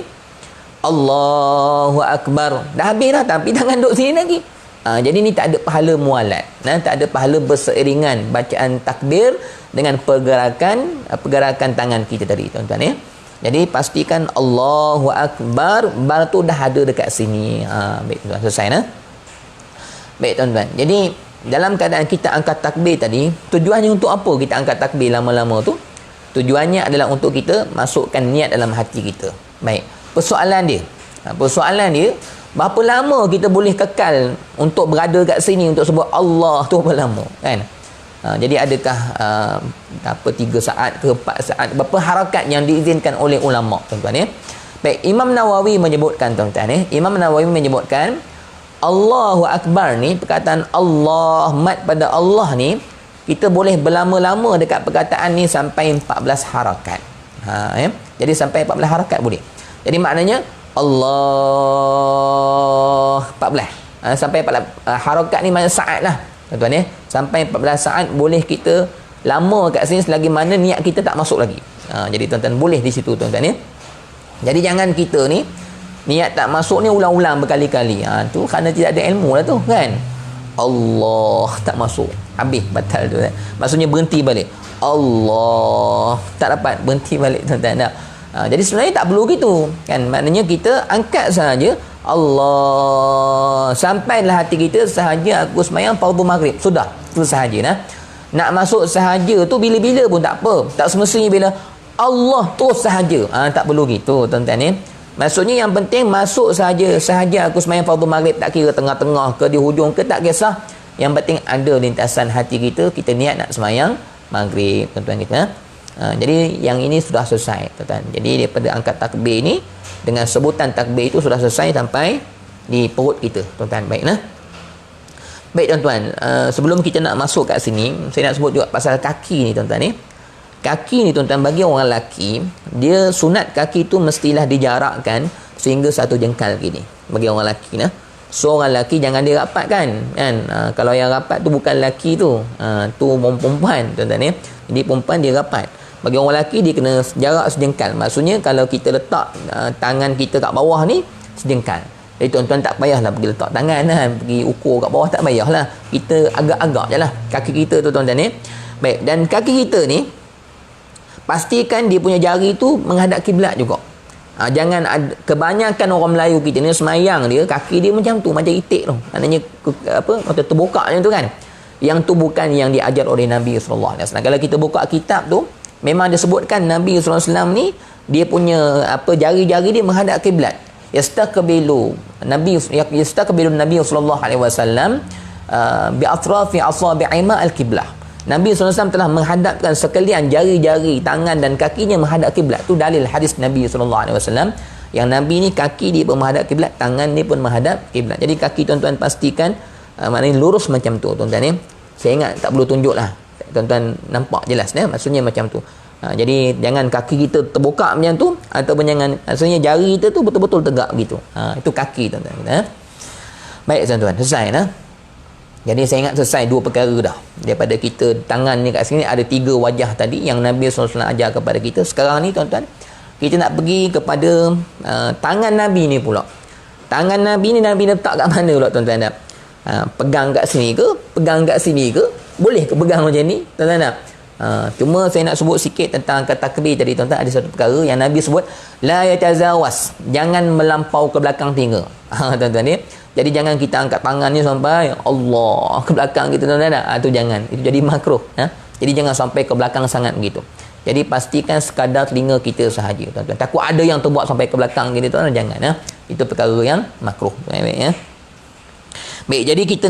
Allahu Akbar, dah habis dah tapi tangan duk sini lagi. Jadi ni tak ada pahala mualat, tak ada pahala berseiringan bacaan takbir dengan pergerakan tangan kita tadi tuan-tuan ya. Jadi pastikan Allahu Akbar, bar tu dah ada dekat sini. Baik tuan-tuan, selesai nah. Baik tuan-tuan. Jadi dalam keadaan kita angkat takbir tadi, tujuannya untuk apa kita angkat takbir lama-lama tu? Tujuannya adalah untuk kita masukkan niat dalam hati kita. Baik. Persoalan dia, berapa lama kita boleh kekal untuk berada kat sini untuk sebut Allah tu berapa lama kan? Jadi adakah 3 saat ke 4 saat, berapa harakat yang diizinkan oleh ulama tuan-tuan ya. Baik, Imam Nawawi menyebutkan tuan-tuan ya. Imam Nawawi menyebutkan Allahu Akbar ni, perkataan Allah, mat pada Allah ni, kita boleh berlama-lama dekat perkataan ni sampai 14 harakat. Ya. Jadi sampai 14 harakat boleh. Jadi maknanya Allah 14. Sampai 14 harakat ni maknanya saat lah tuan-tuan ya. Sampai 14 saat boleh kita lama kat sini selagi mana niat kita tak masuk lagi. Jadi tuan-tuan boleh di situ tuan-tuan ya. Jadi jangan kita ni niat tak masuk ni ulang-ulang berkali-kali. Tu kerana tidak ada ilmu lah tu kan. Allah tak masuk, habis batal tu. Maksudnya berhenti balik. Allah tak dapat, berhenti balik tuan-tuan. Jadi sebenarnya tak perlu gitu kan. Maknanya kita angkat sahaja Allah, sampailah hati kita sahaja aku sembahyang fardu maghrib, sudah itu sahaja nah. Nak masuk sahaja tu bila-bila pun tak apa, tak semestinya bila Allah terus sahaja. Tak perlu gitu tuan-tuan ni. Maksudnya yang penting masuk sahaja aku sembahyang fardu maghrib, tak kira tengah-tengah ke di hujung ke, tak kisah. Yang penting ada lintasan hati kita niat nak sembahyang maghrib tuan-tuan kita. Jadi yang ini sudah selesai tuan-tuan. Jadi daripada angkat takbir ni dengan sebutan takbir itu sudah selesai sampai di perut kita tuan-tuan. Baiklah. Baik tuan-tuan, sebelum kita nak masuk kat sini, saya nak sebut juga pasal kaki ni tuan-tuan ni. Kaki ni tuan-tuan, bagi orang lelaki, dia sunat kaki tu mestilah dijarakkan sehingga 1 jengkal gini. Bagi orang lelaki nah. So orang lelaki jangan dia rapat kan. Kalau yang rapat tu bukan lelaki tu. Tu perempuan tuan-tuan ni. Jadi perempuan dia rapat. Bagi orang lelaki dia kena jarak sejengkal. Maksudnya kalau kita letak tangan kita kat bawah ni sejengkal. Jadi tuan-tuan tak payahlah pergi letak tangan kan, pergi ukur kat bawah, tak payahlah. Kita agak-agak je lah kaki kita tu tuan-tuan ni. Baik, dan kaki kita ni pastikan dia punya jari tu menghadap kiblat juga. Jangan kebanyakan orang Melayu kita ni semayang dia kaki dia macam tu, macam itik tu. Maknanya macam terbuka macam tu kan. Yang tu bukan yang diajar oleh Nabi sallallahu alaihi wasallam. Kalau kita buka kitab tu memang disebutkan Nabi sallallahu alaihi wasallam ni dia punya jari-jari dia menghadap kiblat. Yastaqbilu Nabi sallallahu alaihi wasallam bi atrafi asabi'ima al-qiblah. Nabi SAW telah menghadapkan sekalian jari-jari, tangan dan kakinya menghadap kiblat. Tu dalil hadis Nabi SAW. Yang Nabi ni kaki dia pun menghadap kiblat, tangan dia pun menghadap kiblat. Jadi kaki tuan-tuan pastikan Maknanya lurus macam tu tuan-tuan ya. Saya ingat tak perlu tunjuk lah, tuan-tuan nampak jelas ya, maksudnya macam tu. Jadi jangan kaki kita terbuka macam tu, ataupun jangan, maksudnya jari kita tu betul-betul tegak begitu. Itu kaki tuan-tuan ya. Baik tuan-tuan, selesai nah. Jadi saya ingat selesai dua perkara dah. Daripada kita tangan ni kat sini ada 3 wajah tadi yang Nabi SAW ajar kepada kita. Sekarang ni tuan-tuan, kita nak pergi kepada tangan Nabi ni pula. Tangan Nabi ni Nabi letak kat mana pula tuan-tuan dah? Pegang kat sini ke? Pegang kat sini ke? Boleh ke pegang macam ni? Tuan-tuan dah? Cuma saya nak sebut sikit tentang kata takbir tadi tuan-tuan. Ada satu perkara yang Nabi sebut, la yatazawas, jangan melampau ke belakang telinga. Tuan-tuan ni, jadi jangan kita angkat tangan ni sampai Allah ke belakang kita tuan-tuan dah. Itu jangan, itu jadi makruh. Jadi jangan sampai ke belakang sangat begitu. Jadi pastikan sekadar telinga kita sahaja tuan-tuan. Takut ada yang terbuat sampai ke belakang gitu tuan-tuan, jangan. Itu perkara yang makruh. Baik ya. Baik, jadi kita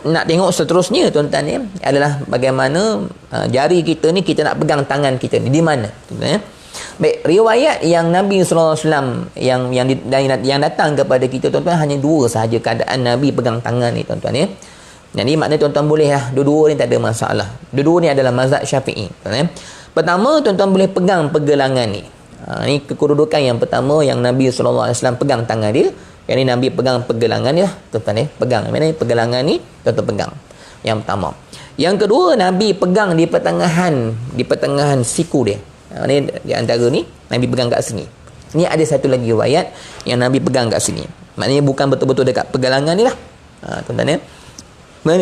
nak tengok seterusnya tuan-tuan ya, adalah bagaimana jari kita ni kita nak pegang tangan kita ni di mana tuan-tuan ya. Baik, riwayat yang Nabi SAW yang datang kepada kita tuan-tuan hanya 2 sahaja keadaan Nabi pegang tangan ni tuan-tuan ya. Jadi maknanya tuan-tuan boleh lah, dua-dua ni tak ada masalah. Dua-dua ni adalah mazhab Syafi'i tuan-tuan ya. Pertama, tuan-tuan boleh pegang pergelangan ni. Ini kedudukan yang pertama yang Nabi SAW pegang tangan dia. Yang ni Nabi pegang pergelangan ni lah tuan-tuan ya. Pegang, mana pergelangan ni tuan-tuan pegang. Yang pertama. Yang kedua, Nabi pegang di pertengahan siku dia. Ni di antara ni Nabi pegang kat sini. Ni ada satu lagi riwayat yang Nabi pegang kat sini. Maknanya bukan betul-betul dekat pergelangan ni lah. Tuan-tuan ya.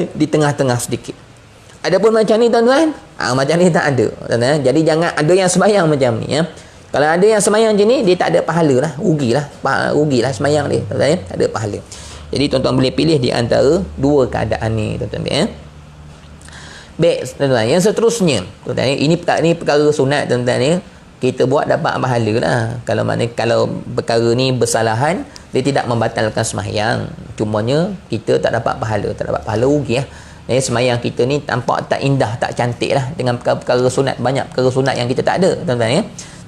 Di tengah-tengah sedikit. Adapun macam ni tuan-tuan, macam ni tak ada tuan-tuan. Jadi jangan ada yang sembahyang macam ni ya. Kalau ada yang sembahyang macam ni, dia tak ada pahala lah, rugilah sembahyang dia tuan-tuan ya. Tak ada pahala. Jadi tuan-tuan boleh pilih di antara 2 keadaan ni tuan-tuan ya. Baik tuan-tuan, yang seterusnya tuan-tuan ya, ini perkara sunat tuan-tuan ya. Kita buat dapat pahala lah. Kalau perkara ni bersalahan, dia tidak membatalkan sembahyang. Cumanya kita tak dapat pahala rugi lah. Jadi sembahyang kita ni tampak tak indah, tak cantik lah dengan perkara sunat. Banyak perkara sunat yang kita tak ada tuan-tuan ya.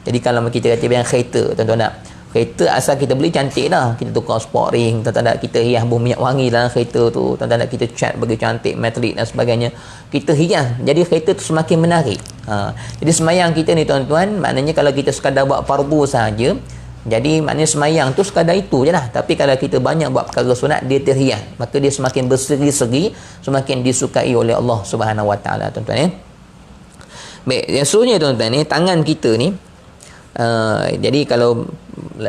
Jadi kalau kita kata yang kereta tuan-tuan tak, kereta asal kita beli cantik dah, kita tukar sport ring tuan-tuan tak, kita hias bom minyak wangi dalam kereta tu tuan-tuan tak, kita cat bagi cantik, metalik dan sebagainya, kita hias, jadi kereta tu semakin menarik. Jadi sembahyang kita ni tuan-tuan, maknanya kalau kita sekadar buat fardu sahaja, jadi maknanya sembahyang tu sekadar itu je lah. Tapi kalau kita banyak buat perkara sunat, dia terhias, maka dia semakin berseri-seri, semakin disukai oleh Allah Subhanahu Wa Taala tuan-tuan ya. Baik, yang seterusnya tuan-tuan ni, tangan kita ni jadi kalau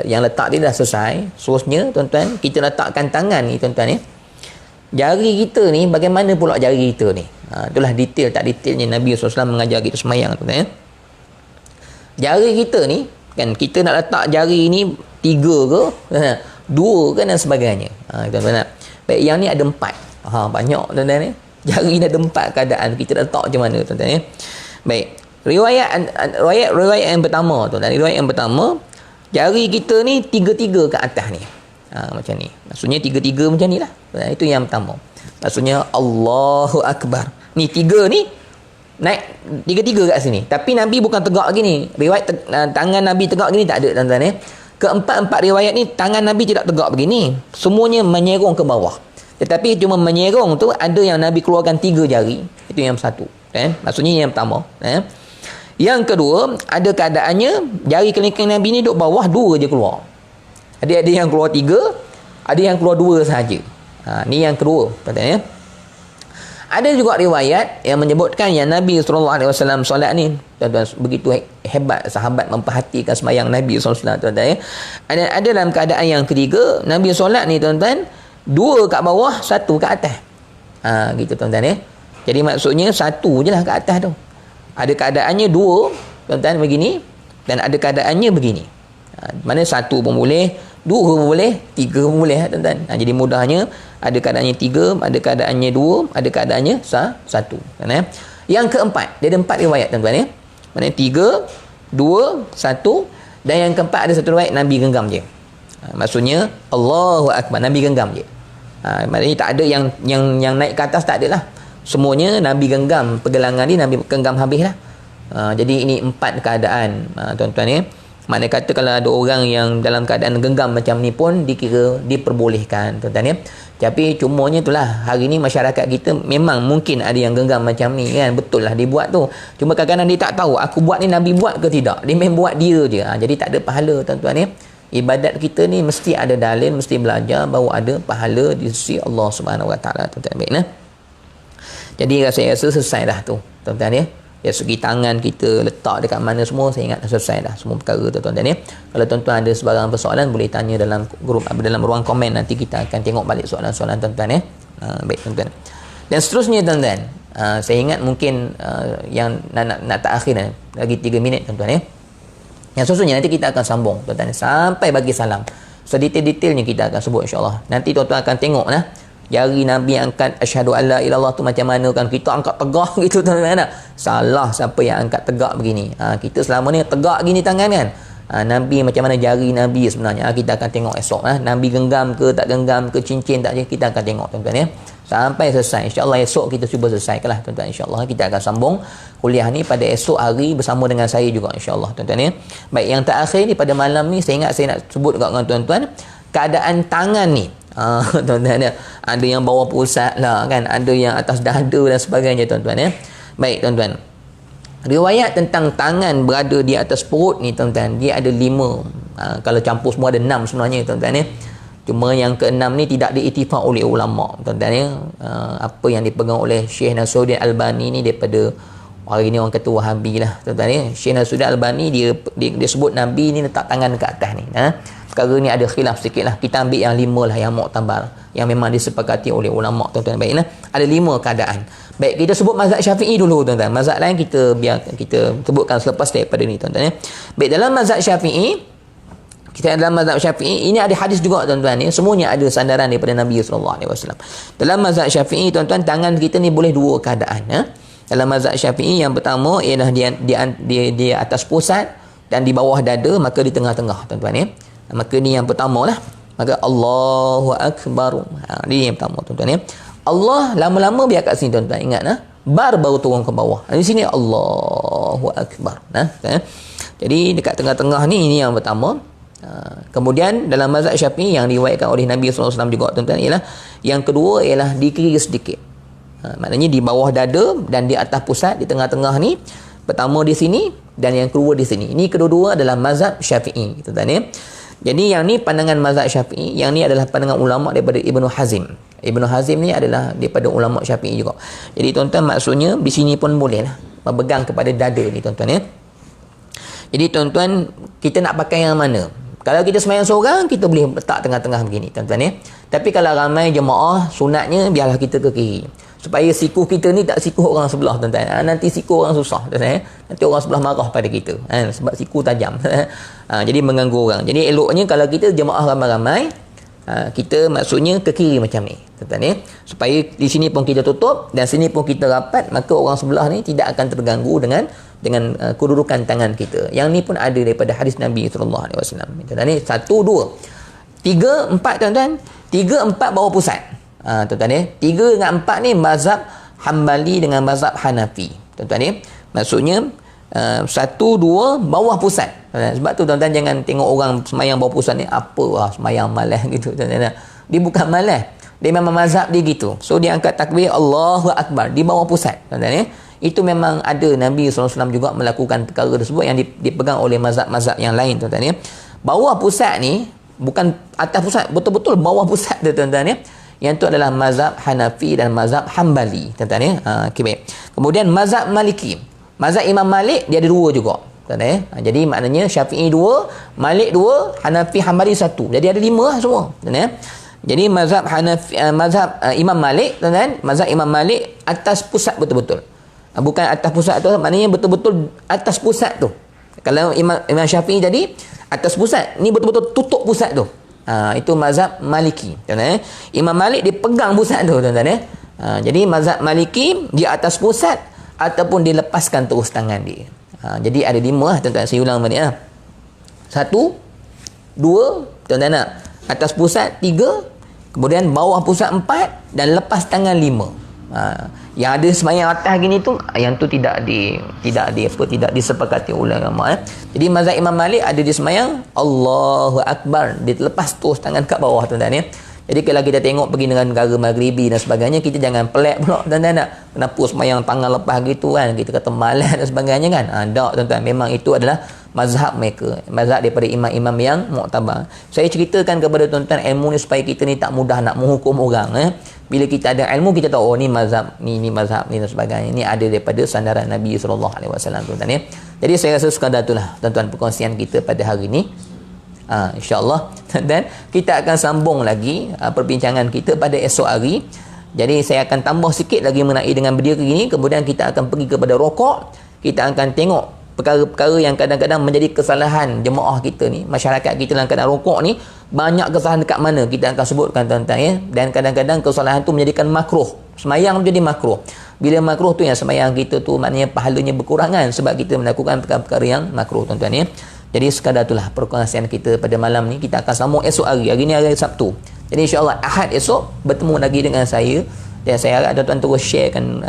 yang letak dia dah selesai, seterusnya tuan-tuan, kita letakkan tangan ni tuan-tuan ya. Jari kita ni, bagaimana pula jari kita ni? Itulah detail tak detailnya Nabi SAW mengajar kita sembahyang tuan-tuan ya. Jari kita ni, kan kita nak letak jari ni 3 ke 2 ke dan sebagainya. Tuan-tuan tak? Baik, yang ni ada 4. Banyak tuan-tuan ya. Jari ni ada 4 keadaan, kita letak macam mana tuan-tuan ya. Baik, riwayat yang pertama tuan-tuan, riwayat yang pertama, jari kita ni 3-3 ke atas ni. Macam ni. Maksudnya 3-3 macam ni lah. Itu yang pertama. Maksudnya Allahu Akbar. Ni 3 ni naik 3-3 kat sini. Tapi Nabi bukan tegak gini. Riwayat tangan Nabi tegak gini tak ada tuan-tuan ya. Keempat riwayat ni tangan Nabi tidak tegak begini. Semuanya menyerong ke bawah. Tetapi cuma menyerong tu ada yang Nabi keluarkan 3 jari. Itu yang satu. Maksudnya yang pertama. Yang kedua, ada keadaannya jari kelingking Nabi ni duduk bawah, 2 je keluar. Ada yang keluar 3, ada yang keluar 2 sahaja. Ni yang kedua tuan-tuan ya. Ada juga riwayat yang menyebutkan yang Nabi SAW solat ni tuan-tuan, begitu hebat sahabat memperhatikan sembahyang Nabi SAW tuan-tuan ya. Ada dalam keadaan yang ketiga, Nabi solat ni tuan-tuan, 2 kat bawah, 1 kat atas. Gitu tuan-tuan ya. Jadi maksudnya 1 je lah kat atas tu. Ada keadaannya 2 tuan-tuan begini, dan ada keadaannya begini. Mana 1 pun boleh, 2 pun boleh, 3 pun boleh tuan-tuan. Jadi mudahnya ada keadaannya 3, ada keadaannya 2, ada keadaannya 1 tuan-tuan. Yang keempat, dia ada 4 riwayat tuan-tuan ya. Mana 3, 2, 1, dan yang keempat ada satu riwayat Nabi genggam je. Maksudnya Allahu Akbar, Nabi genggam je. Maknanya tak ada yang naik ke atas, tak ada lah. Semuanya Nabi genggam, pergelangan ni Nabi genggam habis lah. Jadi ini 4 keadaan tuan-tuan ya. Maknanya kata kalau ada orang yang dalam keadaan genggam macam ni pun dikira diperbolehkan, tuan-tuan ya. Tapi cumanya itulah, hari ni masyarakat kita memang mungkin ada yang genggam macam ni kan, betul lah dia buat tu. Cuma kadang-kadang dia tak tahu aku buat ni Nabi buat ke tidak. Dia main buat dia je. Jadi tak ada pahala, tuan-tuan ya. Ibadat kita ni mesti ada dalil, mesti belajar bahawa ada pahala di sisi Allah Subhanahu Wa Taala, tuan-tuan. Baik nah. Jadi saya rasa selesai dah tu, tuan-tuan ya. Ya, segi tangan kita letak dekat mana semua, saya ingat dah selesai dah semua perkara tu, tuan-tuan ya. Kalau tuan-tuan ada sebarang persoalan boleh tanya dalam grup, dalam ruang komen, nanti kita akan tengok balik soalan-soalan tuan-tuan ya. Baik tuan-tuan. Dan seterusnya tuan-tuan, saya ingat mungkin yang nak takhir lagi 3 minit tuan-tuan ya. Yang seterusnya nanti kita akan sambung tuan-tuan sampai bagi salam. Sedetail-detailnya kita akan sebut insya-Allah. Nanti tuan-tuan akan tengok nah, jari Nabi angkat asyhadu alla ilallah tu macam mana kan, kita angkat tegak gitu tuan-tuan. Salah siapa yang angkat tegak begini. Kita selama ni tegak gini tangan kan. Nabi macam mana jari Nabi sebenarnya, kita akan tengok esok Nabi genggam ke tak genggam ke, cincin tak, kita akan tengok tuan-tuan ya sampai selesai. InsyaAllah esok kita cuba selesaikanlah tuan-tuan. InsyaAllah kita akan sambung kuliah ni pada esok hari bersama dengan saya juga insyaAllah tuan-tuan ya. Baik, yang terakhir ni pada malam ni saya ingat saya nak sebut juga dengan tuan-tuan keadaan tangan ni. Tuan-tuan ya, ada yang bawah pusat lah kan, ada yang atas dada dan sebagainya tuan-tuan ya. Baik tuan-tuan, riwayat tentang tangan berada di atas perut ni tuan-tuan, dia ada 5. Kalau campur semua ada 6 sebenarnya tuan-tuan ya. Cuma yang ke-6 ni tidak diiktifak oleh ulama tuan-tuan ya. Apa yang dipegang oleh Syekh Nasruddin Albani ni daripada hari ni orang kata Wahabi lah tuan-tuan ya. Syekh Nasruddin Albani dia sebut Nabi ni letak tangan dekat atas ni. Perkara ni ada khilaf sikit lah. Kita ambil yang 5 lah, yang mu'tabar, yang memang disepakati oleh ulama tuan-tuan. Baiklah, ada 5 keadaan. Baik, kita sebut mazhab Syafi'i dulu tuan-tuan. Mazhab lain kita sebutkan selepas daripada ni tuan-tuan ya. Baik, dalam mazhab Syafi'i, dalam mazhab Syafi'i ini ada hadis juga tuan-tuan ya. Semuanya ada sandaran daripada Nabi SAW. Dalam mazhab Syafi'i tuan-tuan, tangan kita ni boleh 2 keadaan ya. Dalam mazhab Syafi'i yang pertama ialah dia atas pusat dan di bawah dada, maka di tengah-tengah tuan-tuan ya. Maka ni yang pertama lah. Maka Allahu Akbar. Ini yang pertama tuan-tuan ya. Allah lama-lama biar kat sini tuan-tuan. Ingat bar baru turun ke bawah. Di sini Allahu Akbar. Jadi dekat tengah-tengah ni, ini yang pertama. Kemudian dalam mazhab Syafi'i yang diriwayatkan oleh Nabi SAW juga tuan-tuan, ialah yang kedua ialah di kiri sedikit. Maknanya di bawah dada dan di atas pusat, di tengah-tengah ni. Pertama di sini dan yang kedua di sini. Ini kedua-dua adalah mazhab Syafi'i tuan-tuan ya. Jadi yang ni pandangan mazhab Syafi'i, yang ni adalah pandangan ulama daripada Ibnu Hazim. Ibnu Hazim ni adalah daripada ulama Syafi'i juga. Jadi tuan-tuan, maksudnya di sini pun boleh lah berpegang kepada dada ni tuan-tuan ya. Jadi tuan-tuan, kita nak pakai yang mana? Kalau kita sembahyang seorang, kita boleh letak tengah-tengah begini tuan-tuan ya. Tapi kalau ramai jemaah, sunatnya biarlah kita ke kiri, supaya siku kita ni tak siku orang sebelah tuan-tuan. Nanti siku orang susah tuan-tuan ya. Nanti orang sebelah marah pada kita sebab siku tajam. Jadi mengganggu orang. Jadi eloknya kalau kita jemaah ramai-ramai, kita maksudnya ke kiri macam ni tuan-tuan ya. Supaya di sini pun kita tutup dan sini pun kita rapat, maka orang sebelah ni tidak akan terganggu dengan kedudukan tangan kita. Yang ni pun ada daripada hadis Nabi SAW. Tuan-tuan ni 1, 2, 3, 4 tuan-tuan. 3, 4 bawah pusat. Tuan-tuan ya. 3 dengan 4 ni mazhab Hambali dengan mazhab Hanafi. Tuan-tuan ya. Maksudnya 1, 2 bawah pusat. Sebab tu tuan-tuan jangan tengok orang semayang bawah pusat ni apa semayang malas gitu tuan-tuan. Dia bukan malas. Dia memang mazhab dia gitu. So dia angkat takbir Allahu Akbar di bawah pusat tuan-tuan ya. Itu memang ada Nabi SAW juga melakukan perkara tersebut yang dipegang oleh mazhab-mazhab yang lain tuan-tuan ya. Bawah pusat ni bukan atas pusat, betul-betul bawah pusat tu tuan-tuan ya. Yang tu adalah mazhab Hanafi dan mazhab Hambali tuan-tuan ya. Okay, baik. Kemudian mazhab Maliki. Mazhab Imam Malik dia ada 2 juga tuan-tuan ya. Jadi maknanya Syafi'i 2, Malik 2, Hanafi Hambali 1. Jadi ada 5 lah semua tuan-tuan ya. Jadi mazhab Imam Malik tuan-tuan, mazhab Imam Malik atas pusat betul-betul. Bukan atas pusat tu, maknanya betul-betul atas pusat tu. Kalau Imam Syafi'i tadi atas pusat, ni betul-betul tutup pusat tu. Itu mazhab Maliki tuan-tuan. Imam Malik dia pegang pusat tu tuan-tuan ya. Jadi mazhab Maliki dia atas pusat ataupun dilepaskan terus tangan dia. Jadi ada 5 lah tuan-tuan. Saya ulang balik 1, 2 tuan-tuan atas pusat 3, kemudian bawah pusat 4 dan lepas tangan 5. Yang ada sembahyang atas gini tu, yang tu tidak disepakati ulama. Jadi mazhab Imam Malik ada di sembahyang Allahu Akbar, dia lepas terus tangan kat bawah, tuan-tuan ya. Jadi kalau kita tengok pergi dengan negara maghribi dan sebagainya, kita jangan pelik pula tuan-tuan, nak kenapa sembahyang tangan lepas gitu kan, kita kata malas dan sebagainya kan. Tak tuan-tuan, memang itu adalah mazhab mereka, mazhab daripada imam-imam yang muktabar. Saya ceritakan kepada tuan-tuan ilmu ni supaya kita ni tak mudah nak menghukum orang. Bila kita ada ilmu, kita tahu ni mazhab ni mazhab ni dan sebagainya. Ini ada daripada sandaran Nabi SAW, tuan-tuan ya. Jadi saya rasa sekadar itulah tuan-tuan perkongsian kita pada hari ini. InsyaAllah dan kita akan sambung lagi perbincangan kita pada esok hari. Jadi saya akan tambah sikit lagi mengenai dengan berdiri ini. Kemudian kita akan pergi kepada rokok. Kita akan tengok perkara-perkara yang kadang-kadang menjadi kesalahan jemaah kita ni, masyarakat kita dalam keadaan rokok ni. Banyak kesalahan dekat mana kita akan sebutkan tuan-tuan ya. Dan kadang-kadang kesalahan tu menjadikan makruh, semayang menjadi makruh. Bila makruh tu yang semayang kita tu maknanya pahalanya berkurangan sebab kita melakukan perkara-perkara yang makruh, tuan-tuan ya. Jadi sekadar itulah perkongsian kita pada malam ni. Kita akan sambung esok hari. Hari ni hari Sabtu. Jadi insyaAllah Ahad esok bertemu lagi dengan saya. Dan saya harap tuan-tuan terus sharekan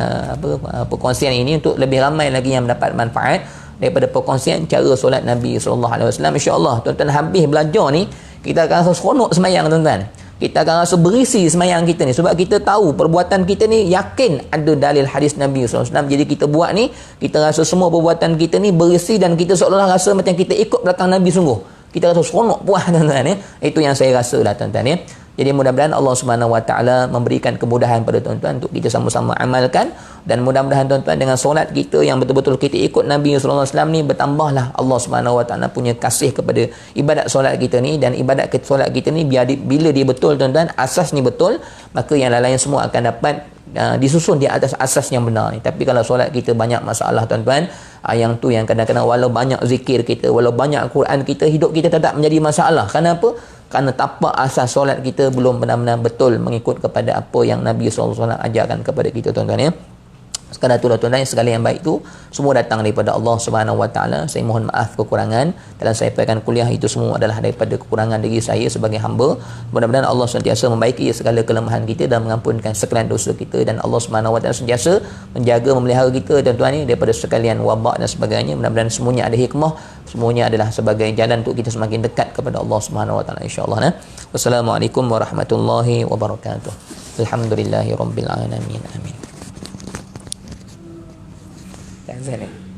perkongsian ini untuk lebih ramai lagi yang mendapat manfaat daripada perkongsian cara solat Nabi SAW. InsyaAllah tuan-tuan habis belajar ni, kita akan rasa seronok semayang, tuan-tuan. Kita akan rasa berisi semayang kita ni sebab kita tahu perbuatan kita ni yakin ada dalil hadis Nabi SAW. Jadi kita buat ni, kita rasa semua perbuatan kita ni berisi dan kita seolah-olah rasa macam kita ikut belakang Nabi sungguh. Kita rasa seronok puas, tuan-tuan ya. Itu yang saya rasa lah, tuan-tuan ya. Jadi mudah-mudahan Allah Subhanahu Wa Taala memberikan kemudahan pada tuan-tuan untuk kita sama-sama amalkan, dan mudah-mudahan tuan-tuan dengan solat kita yang betul-betul kita ikut Nabi sallallahu alaihi wasallam ni, bertambahlah Allah Subhanahu Wa Taala punya kasih kepada ibadat solat kita ni. Dan ibadat solat kita ni bila dia betul, tuan-tuan, asas ni betul, maka yang lain-lain semua akan dapat disusun di atas asas yang benar ni. Tapi kalau solat kita banyak masalah, tuan-tuan, yang tu yang kadang-kadang walau banyak zikir kita, walau banyak Quran kita, hidup kita tetap menjadi masalah. Kenapa? Kerana tapak asas solat kita belum benar-benar betul mengikut kepada apa yang Nabi SAW ajarkan kepada kita, tuan-tuan ya. Sekadar itulah, tuan-tuan, segala yang baik itu semua datang daripada Allah Subhanahu Wa Taala. Saya mohon maaf kekurangan dalam saya pegang kuliah, itu semua adalah daripada kekurangan diri saya sebagai hamba. Mudah-mudahan Allah sentiasa membaiki segala kelemahan kita dan mengampunkan sekalian dosa kita, dan Allah Subhanahu Wa Taala sentiasa menjaga memelihara kita, tuan-tuan ni, daripada sekalian wabak dan sebagainya. Mudah-mudahan semuanya ada hikmah, semuanya adalah sebagai jalan untuk kita semakin dekat kepada Allah Subhanahu Wa Taala, insya-Allah. Wassalamualaikum warahmatullahi wabarakatuh. Alhamdulillahirabbil alamin. Amin. That's it.